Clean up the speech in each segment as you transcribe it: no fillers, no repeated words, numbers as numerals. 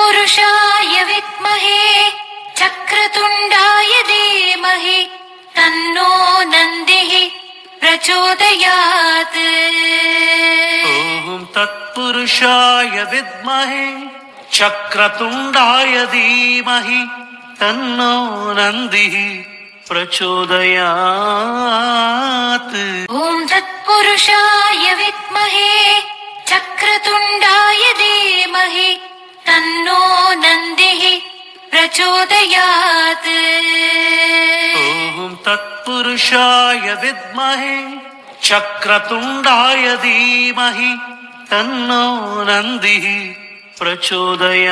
तत्पुरुषाय विद्महे चक्रतुण्डाय धीमहि तन्नो नन्दिः प्रचोदयात्। ॐ तत्पुरुषाय विद्महे चक्रतुण्डाय धीमहि तन्नो नन्दिः प्रचोदयात्। ॐ तत्पुरुषाय विद्महे चक्रतुण्डाय धीमहि तन्नो नन्दिः प्रचोदयात्। ॐ तत्पुरुषाय विद्महे चक्रतुण्डाय धीमहि तन्नो नन्दिः प्रचोदयात्।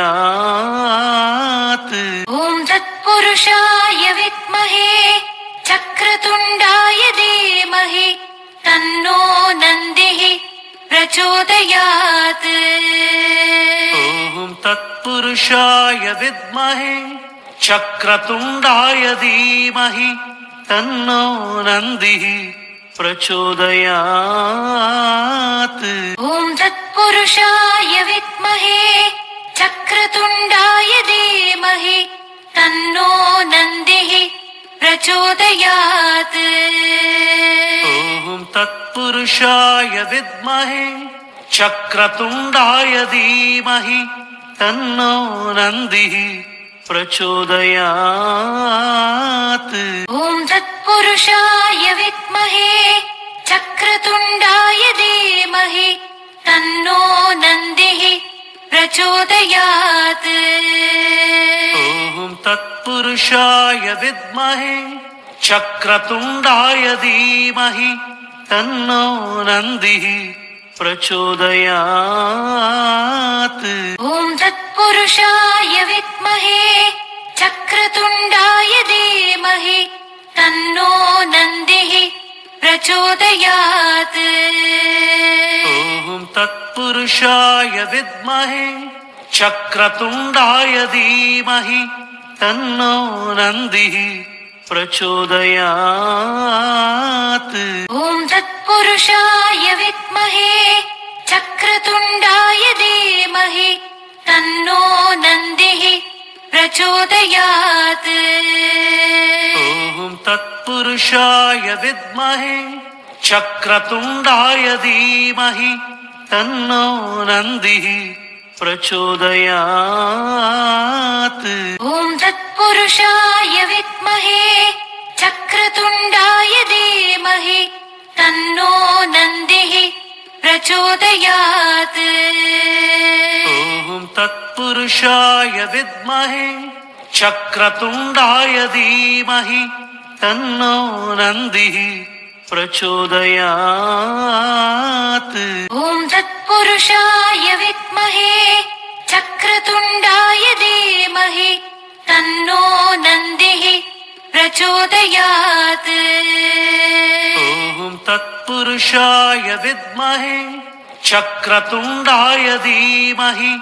ॐ तत्पुरुषाय विद्महे चक्रतुण्डाय धीमहि तन्नो नन्दिः प्रचोदयात्। ॐ तत्पुरुषाय विद्महे चक्रतुण्डाय धीमहि तन्नो नन्दिः प्रचोदयात्। ॐ तत्पुरुषाय विद्महे चक्रतुण्डाय धीमहि तन्नो नन्दिः प्रचोदयात्। ॐ तत्पुरुषाय विद्महे चक्रतुण्डाय धीमहि तन्नो नन्दिः प्रचोदयात्। ॐ तत्पुरुषाय विद्महे चक्रतुण्डाय धीमहि तन्नो नन्दिः प्रचोदयात्। ॐ तत्पुरुषाय विद्महे चक्रतुण्डाय धीमहि तन्नो नन्दिः प्रचोदयात्। ॐ तत्पुरुषाय विद्महे चक्रतुण्डाय धीमहि तन्नो नन्दिः प्रचोदयात्। ॐ तत्पुरुषाय विद्महे चक्रतुण्डाय धीमहि तन्नो नन्दिः प्रचोदयात्। ॐ तत्पुरुषाय विद्महे चक्रतुण्डाय धीमहि तन्नो नन्दिः प्रचोदयात्। ॐ तत्पुरुषाय विद्महे चक्रतुण्डाय धीमहि तन्नो नन्दिः प्रचोदयात्। ॐ तत्पुरुषाय विद्महे चक्रतुण्डाय धीमहि तन्नो नन्दिः प्रचोदयात्। ॐ तत्पुरुषाय विद्महे चक्रतुण्डाय धीमहि तन्नो नन्दिः प्रचोदयात्। ॐ तत्पुरुषाय विद्महे चक्रतुण्डाय धीमहि तन्नो नन्दिः प्रचोदयात्। ॐ तत्पुरुषाय विद्महे चक्रतुण्डाय धीमहि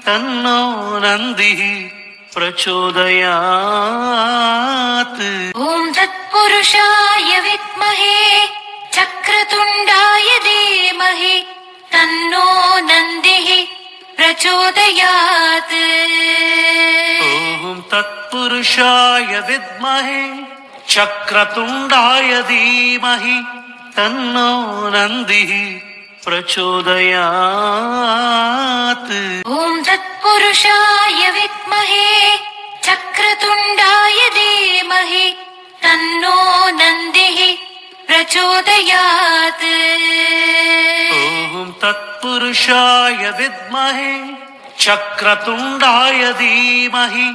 तन्नो नन्दिः प्रचोदयात्। ॐ तत्पुरुषाय विद्महे चक्रतुण्डाय धीमहि तन्नो नन्दिः प्रचोदयात्। ॐ तत्पुरुषाय विद्महे चक्रतुण्डाय धीमहि तन्नो नन्दिः प्रचोदयात्। ॐ तत्पुरुषाय विद्महे चक्रतुण्डाय धीमहि तन्नो नन्दिः प्रचोदयात्। ॐ तत्पुरुषाय विद्महे चक्रतुण्डाय धीमहि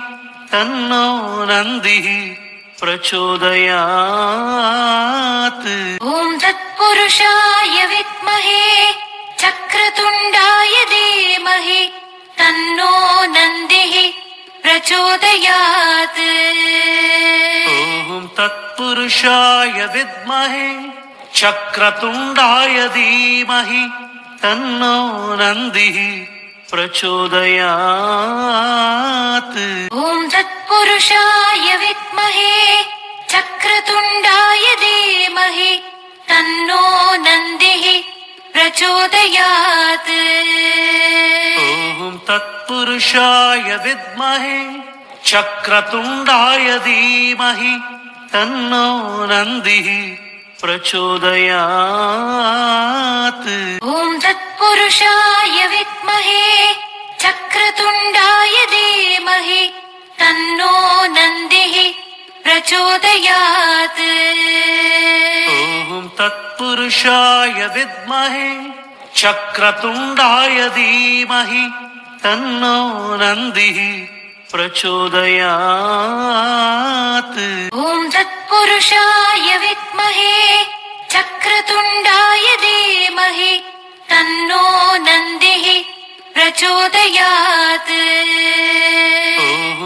तन्नो नन्दिः प्रचोदयात्। ॐ तत्पुरुषाय विद्महे चक्रतुण्डाय धीमहि तन्नो नन्दिः प्रचोदयात्। ॐ तत्पुरुषाय विद्महे चक्रतुण्डाय धीमहि तन्नो नन्दिः प्रचोदयात्। ॐ तत्पुरुषाय विद्महे चक्रतुण्डाय धीमहि तन्नो नन्दिः प्रचोदयात्। ॐ ॐ तत्पुरुषाय विद्महे चक्रतुण्डाय धीमहि तन्नो नन्दिः प्रचोदयात् ॐ तत्पुरुषाय विद्महे चक्रतुण्डाय धीमहि तन्नो नन्दिः प्रचोदयात् ॐ तत्पुरुषाय विद्महे चक्रतुण्डाय धीमहि तन्नो नन्दिः प्रचोदयात् ॐ तत्पुरुषाय विद्महे चक्रतुण्डाय धीमहि तन्नो नन्दिः प्रचोदयात्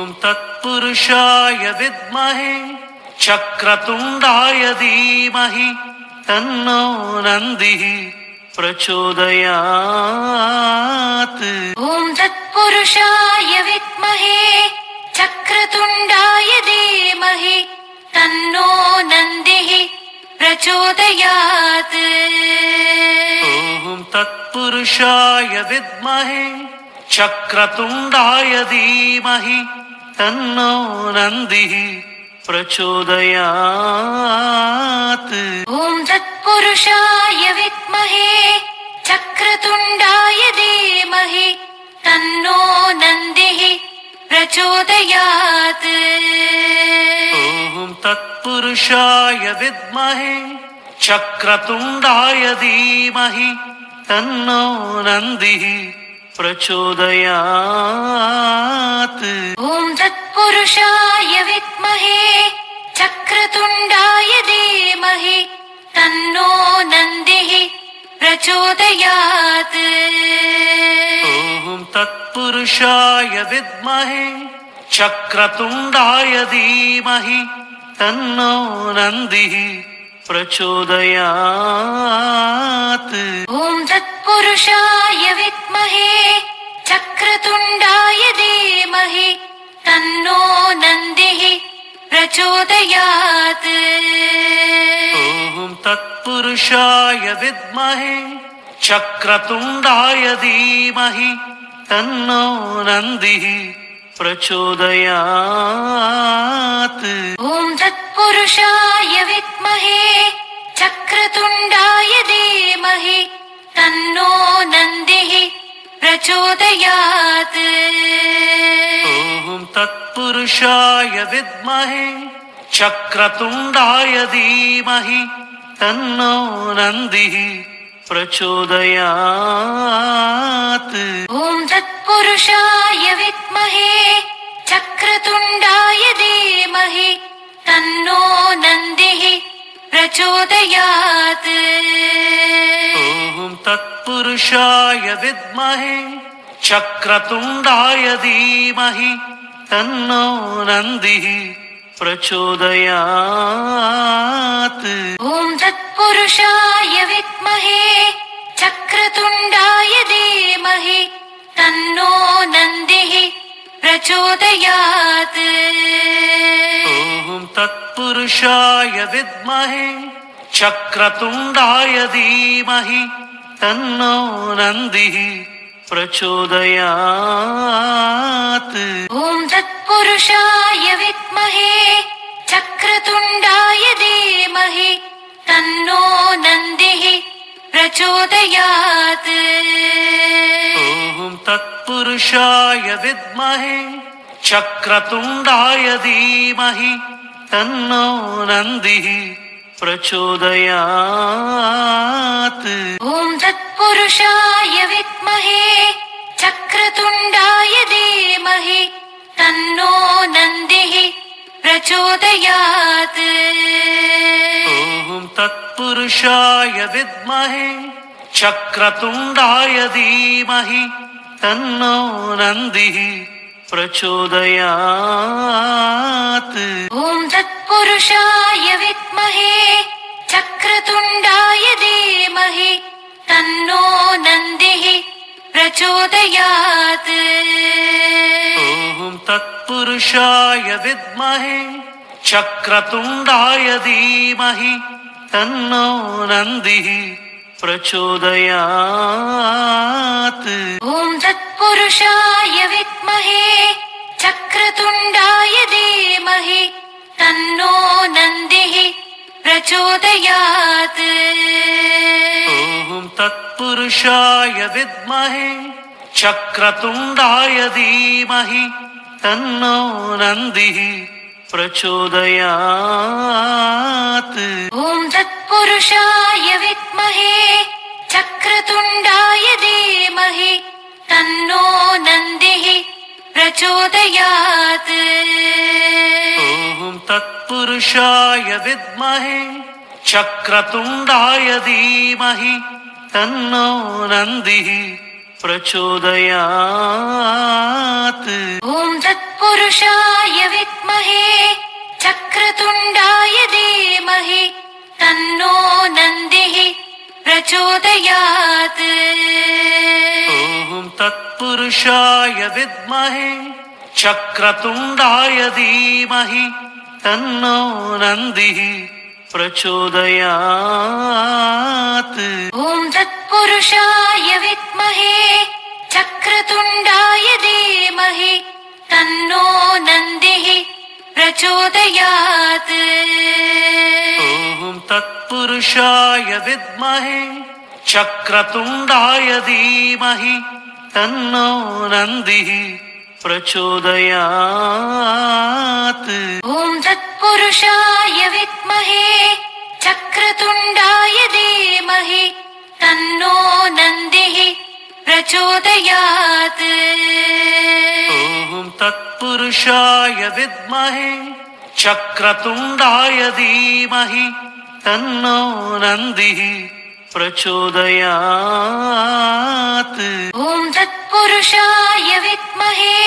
ॐ तत्पुरुषाय विद्महे चक्रतुण्डाय धीमहि तन्नो नन्दिः प्रचोदयात् ॐ तत्पुरुषाय विद्महे चक्रतुण्डाय धीमहि तन्नो नन्दिः प्रचोदयात् ॐ तत्पुरुषाय विद्महे चक्रतुण्डाय धीमहि तन्नो नन्दिः प्रचोदयात् ॐ तत्पुरुषाय विद्महे चक्रतुण्डाय धीमहि तन्नो नन्दिः प्रचोदयात् ॐ तत्पुरुषाय विद्महे चक्रतुण्डाय धीमहि तन्नो नन्दिः प्रचोदयात् ॐ तत्पुरुषाय विद्महे चक्रतुण्डाय धीमहि तन्नो नन्दिः प्रचोदयात् ॐ तत्पुरुषाय विद्महे चक्रतुण्डाय धीमहि तन्नो नन्दिः प्रचोदयात् ॐ तत्पुरुषाय विद्महे चक्रतुण्डाय धीमहि तन्नो नन्दिः प्रचोदयात् ॐ तत्पुरुषाय विद्महे चक्रतुण्डाय धीमहि तन्नो नन्दिः प्रचोदयात् ॐ तत्पुरुषाय विद्महे चक्रतुण्डाय धीमहि तन्नो नन्दिः प्रचोदयात् ॐ तत्पुरुषाय विद्महे चक्रतुण्डाय धीमहि तन्नो नन्दिः प्रचोदयात् ॐ तत्पुरुषाय विद्महे चक्रतुण्डाय धीमहि तन्नो नन्दिः प्रचोदयात् ॐ तत्पुरुषाय विद्महे चक्रतुण्डाय धीमहि तन्नो नन्दिः प्रचोदयात् ॐ तत्पुरुषाय विद्महे चक्रतुण्डाय धीमहि तन्नो नन्दिः प्रचोदयात् ॐ तत्पुरुषाय विद्महे चक्रतुण्डाय धीमहि तन्नो नन्दिः प्रचोदयात् ॐ तत्पुरुषाय विद्महे चक्रतुण्डाय धीमहि तन्नो नन्दिः प्रचोदयात् ॐ तत्पुरुषाय विद्महे चक्रतुण्डाय धीमहि तन्नो नन्दिः प्रचोदयात् ॐ तत्पुरुषाय विद्महे चक्रतुण्डाय धीमहि तन्नो नन्दिः प्रचोदयात् ॐ तत्पुरुषाय विद्महे चक्रतुण्डाय धीमहि तन्नो नन्दिः प्रचोदयात् ॐ तत्पुरुषाय विद्महे चक्रतुण्डाय धीमहि तन्नो नन्दिः प्रचोदयात् ॐ तत्पुरुषाय विद्महे चक्रतुण्डाय धीमहि तन्नो नन्दिः प्रचोदयात् ॐ तत्पुरुषाय तत्पुरुषाय विद्महे चक्रतुण्डाय धीमहि तन्नो नन्दिः प्रचोदयात्। ॐ तत्पुरुषाय विद्महे चक्रतुण्डाय धीमहि तन्नो नन्दिः प्रचोदयात्। ॐ तत्पुरुषाय विद्महे चक्रतुण्डाय धीमहि तन्नो नन्दिः प्रचोदयात्। ॐ तत्पुरुषाय विद्महे चक्रतुण्डाय धीमहि तन्नो नन्दिः प्रचोदयात्। ॐ तत्पुरुषाय विद्महे चक्रतुण्डाय धीमहि तन्नो नन्दिः प्रचोदयात्। ॐ तत्पुरुषाय विद्महे चक्रतुण्डाय धीमहि तन्नो नन्दिः प्रचोदयात्। ॐ तत्पुरुषाय विद्महे चक्रतुण्डाय धीमहि तन्नो नन्दिः प्रचोदयात्। ॐ तत्पुरुषाय विद्महे चक्रतुण्डाय धीमहि तन्नो नन्दिः प्रचोदयात्। ॐ तत्पुरुषाय विद्महे चक्रतुण्डाय धीमहि तन्नो नन्दिः प्रचोदयात्। ॐ तत्पुरुषाय विद्महे चक्रतुण्डाय धीमहि तन्नो नन्दिः प्रचोदयात्। ॐ तत्पुरुषाय विद्महे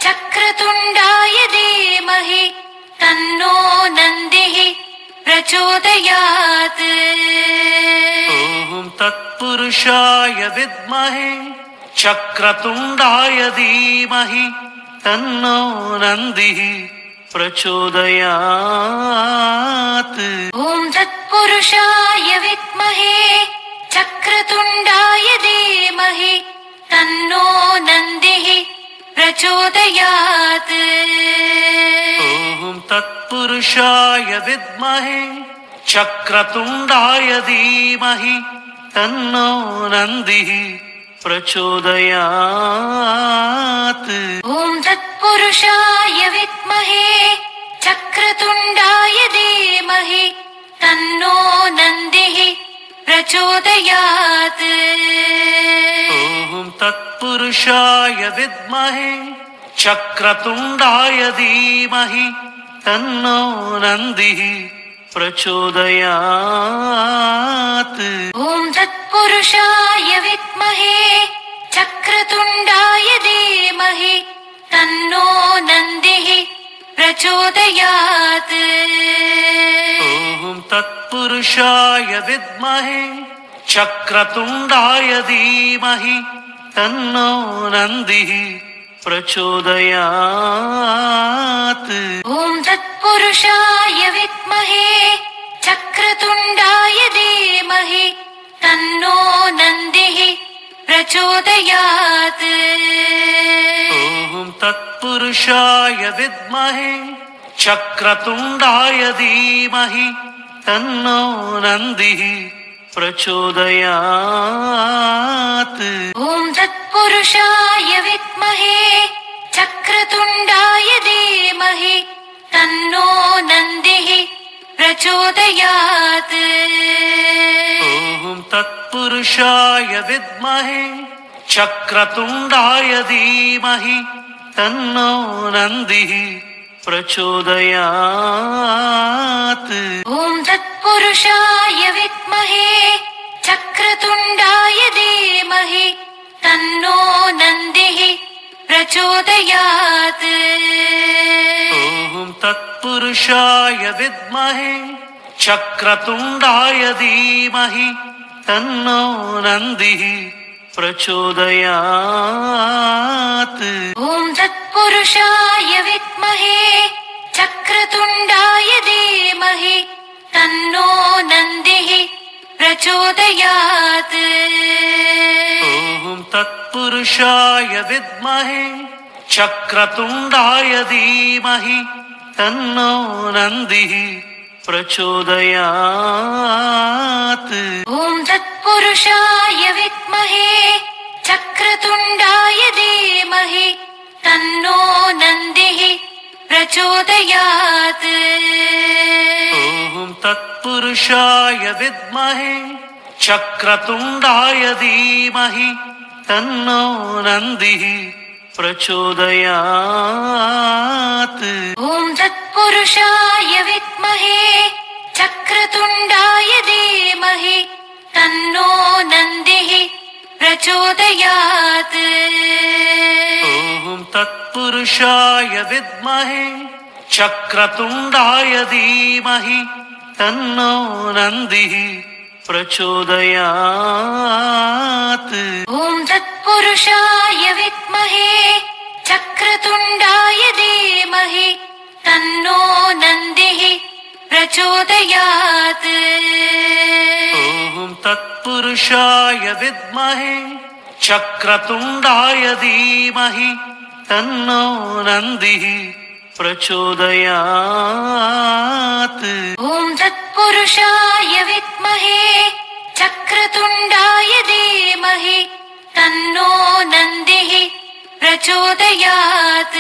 चक्रतुण्डाय धीमहि तन्नो नन्दिः प्रचोदयात्। ॐ तत्पुरुषाय विद्महे चक्रतुण्डाय धीमहि तन्नो नन्दिः प्रचोदयात्। ॐ तत्पुरुषाय विद्महे चक्रतुण्डाय धीमहि तन्नो नन्दिः प्रचोदयात्। ॐ तत्पुरुषाय विद्महे चक्रतुण्डाय धीमहि तन्नो नन्दिः प्रचोदयात्। ॐ तत्पुरुषाय विद्महे चक्रतुण्डाय धीमहि तन्नो नन्दिः प्रचोदयात्। ॐ तत्पुरुषाय विद्महे चक्रतुण्डाय धीमहि तन्नो नन्दिः प्रचोदयात्। ॐ तत्पुरुषाय विद्महे चक्रतुण्डाय धीमहि तन्नो नन्दिः प्रचोदयात्। ॐ तत्पुरुषाय विद्महे चक्रतुण्डाय धीमहि तन्नो नन्दिः प्रचोदयात्। ॐ तत्पुरुषाय विद्महे चक्रतुण्डाय धीमहि तन्नो नन्दिः प्रचोदयात्। ॐ तत्पुरुषाय विद्महे चक्रतुण्डाय धीमहि तन्नो नन्दिः प्रचोदयात्। ॐ तत्पुरुषाय विद्महे चक्रतुण्डाय धीमहि तन्नो नन्दिः प्रचोदयात्। ॐ तत्पुरुषाय विद्महे चक्रतुण्डाय धीमहि तन्नो नन्दिः प्रचोदयात्। ॐ तत्पुरुषाय विद्महे चक्रतुण्डाय धीमहि तन्नो नन्दिः प्रचोदयात्। ॐ तत्पुरुषाय विद्महे चक्रतुण्डाय धीमहि तन्नो नन्दिः प्रचोदयात्। ॐ तत्पुरुषाय विद्महे चक्रतुण्डाय धीमहि तन्नो नन्दिः प्रचोदयात्। ॐ तत् तत्पुरुषाय विद्महे चक्रतुण्डाय धीमहि तन्नो नन्दिः प्रचोदयात्। ॐ तत्पुरुषाय विद्महे चक्रतुण्डाय धीमहि तन्नो नन्दिः प्रचोदयात्। ॐ तत्पुरुषाय विद्महे चक्रतुण्डाय धीमहि तन्नो नन्दिः प्रचोदयात्। ॐ तत्पुरुषाय विद्महे चक्रतुण्डाय धीमहि तन्नो नन्दिः प्रचोदयात्। ॐ तत्पुरुषाय विद्महे चक्रतुण्डाय धीमहि तन्नो नन्दिः प्रचोदयात्। ॐ तत्पुरुषाय विद्महे चक्रतुण्डाय धीमहि तन्नो नन्दिः प्रचोदयात्। ॐ तत्पुरुषाय विद्महे चक्रतुण्डाय धीमहि तन्नो नन्दिः प्रचोदयात्। ॐ तत्पुरुषाय विद्महे चक्रतुण्डाय धीमहि तन्नो नन्दिः प्रचोदयात्।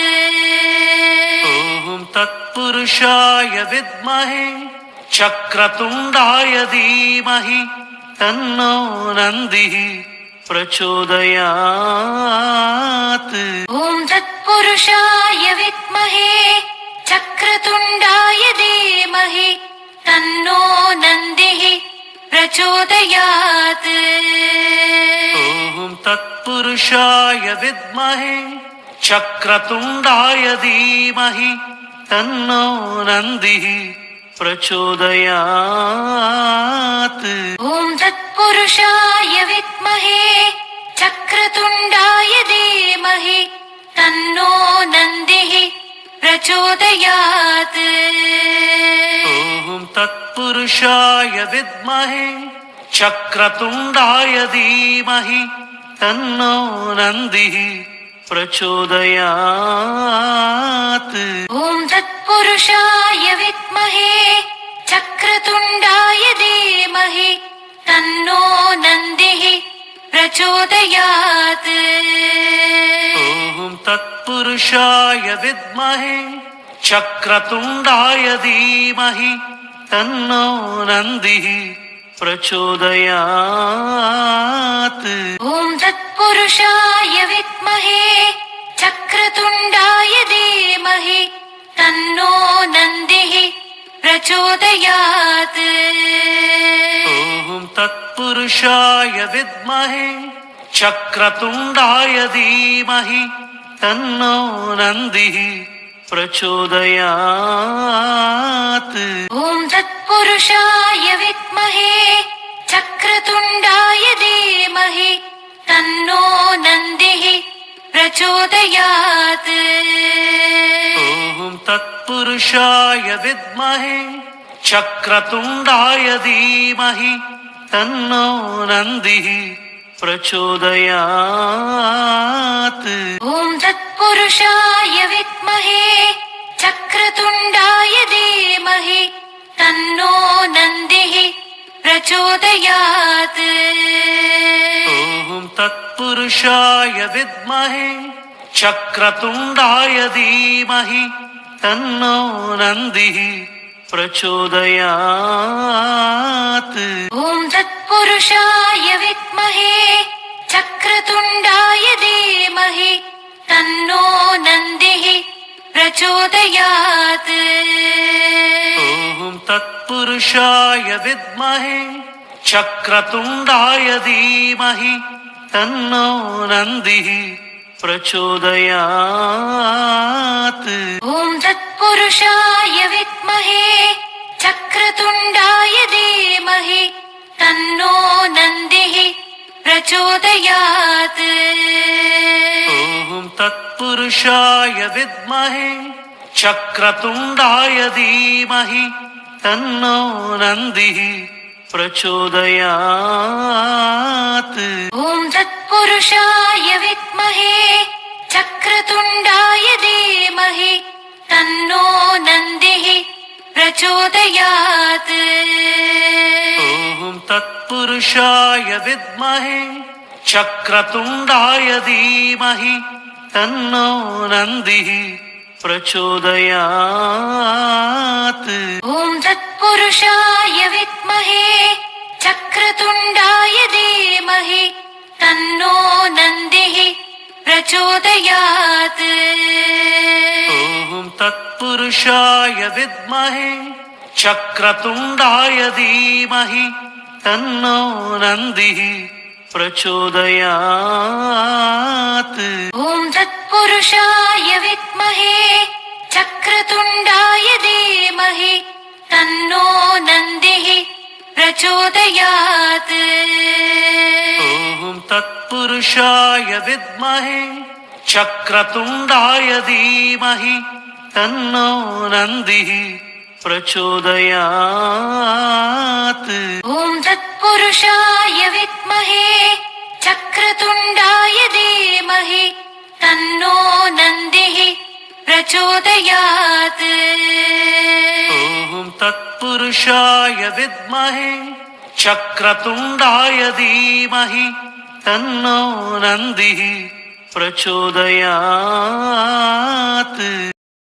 ॐ तत्पुरुषाय विद्महे चक्रतुण्डाय धीमहि तन्नो नन्दिः प्रचोदयात्। ॐ तत्पुरुषाय विद्महे चक्रतुण्डाय धीमहि तन्नो नन्दिः प्रचोदयात्। ॐ तत्पुरुषाय विद्महे चक्रतुण्डाय धीमहि तन्नो नन्दिः प्रचोदयात्। ॐ तत्पुरुषाय विद्महे चक्रतुण्डाय धीमहि तन्नो नन्दिः प्रचोदयात्। ॐ तत्पुरुषाय विद्महे चक्रतुण्डाय धीमहि तन्नो नन्दिः प्रचोदयात्। ॐ तत्पुरुषाय विद्महे चक्रतुण्डाय धीमहि तन्नो नन्दिः प्रचोदयात्। ॐ तत्पुरुषाय विद्महे चक्रतुण्डाय धीमहि तन्नो नन्दिः प्रचोदयात्। ॐ तत्पुरुषाय विद्महे चक्रतुण्डाय धीमहि तन्नो नन्दिः प्रचोदयात्। ॐ तत्पुरुषाय विद्महे चक्रतुण्डाय धीमहि तन्नो नन्दिः प्रचोदयात्। ॐ तत्पुरुषाय विद्महे चक्रतुण्डाय धीमहि तन्नो नन्दिः प्रचोदयात्। ॐ तत्पुरुषाय विद्महे चक्रतुण्डाय धीमहि तन्नो नन्दिः प्रचोदयात्। ॐ तत्पुरुषाय विद्महे चक्रतुण्डाय धीमहि तन्नो नन्दिः प्रचोदयात्। ॐ तत्पुरुषाय विद्महे चक्रतुण्डाय धीमहि तन्नो नन्दिः प्रचोदयात्। ॐ तत्पुरुषाय विद्महे चक्रतुण्डाय धीमहि तन्नो नन्दिः प्रचोदयात्। ॐ तत्पुरुषाय विद्महे चक्रतुण्डाय धीमहि तन्नो नन्दिः प्रचोदयात्। ॐ तत्पुरुषाय विद्महे चक्रतुण्डाय धीमहि तन्नो नन्दिः प्रचोदयात्। ॐ तत्पुरुषाय विद्महे चक्रतुण्डाय धीमहि तन्नो नन्दिः प्रचोदयात्। ॐ तत्पुरुषाय तत्पुरुषाय विद्महे चक्रतुण्डाय धीमहि तन्नो नन्दिः प्रचोदयात्। ॐ तत्पुरुषाय विद्महे चक्रतुण्डाय धीमहि तन्नो नन्दिः प्रचोदयात्। ॐ तत्पुरुषाय विद्महे चक्रतुण्डाय धीमहि तन्नो नन्दिः प्रचोदयात्। ॐ तत्पुरुषाय विद्महे चक्रतुण्डाय धीमहि तन्नो नन्दिः प्रचोदयात्। ॐ तत्पुरुषाय विद्महे चक्रतुण्डाय धीमहि तन्नो नन्दिः प्रचोदयात्। ॐ तत्पुरुषाय विद्महे चक्रतुण्डाय धीमहि तन्नो नन्दिः प्रचोदयात्। ॐ तत्पुरुषाय विद्महे चक्रतुण्डाय धीमहि तन्नो नन्दिः प्रचोदयात्। ॐ तत्पुरुषाय विद्महे चक्रतुण्डाय धीमहि तन्नो नन्दिः प्रचोदयात्।